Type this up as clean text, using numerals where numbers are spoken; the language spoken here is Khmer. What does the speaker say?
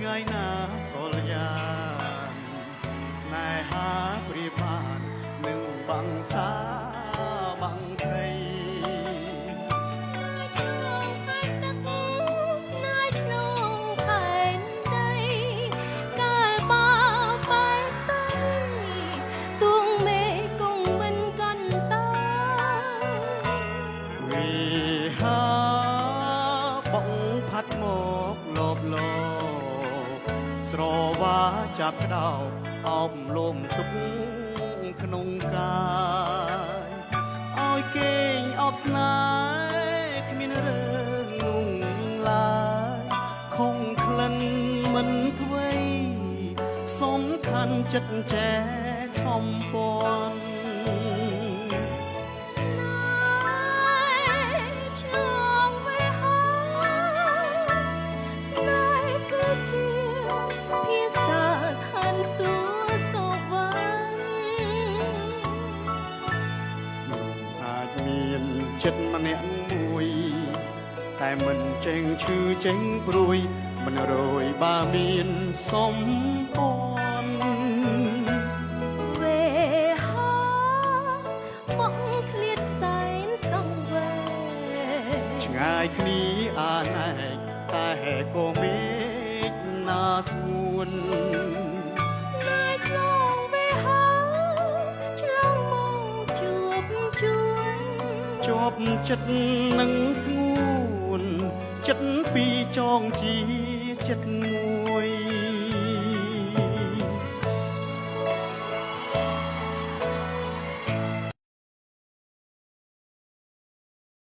ថ្ងៃណាក៏យ៉ាងស្នេហាព្រាបាននឹងបាំងសាបាំងសីស្រវាចាប់ក្តៅអោបលំទុកក្នុងកាយឲ្យគេងអបស្នេហ៍គ្មានរឿងងងឡើយខំក្លិនមិនធ្វេសំខាន់ចិត្តចែសំពន់ចិត្តម្នាក់មួយតែមិនចេញឈឺចេញព្រួយមិនរយបើមានសំពន់វេហាមកឃ្លាតសែនសង្វេឆ្ងាយគ្នាអាណែកតែក៏មេឃណាស្ងួនស្នេហ៍ឆ្លងវេហាឆ្លងមកជួបជួនជាប់ចិត្តនឹងស្ងួនចិត្តពីចងជាចិត្តងួ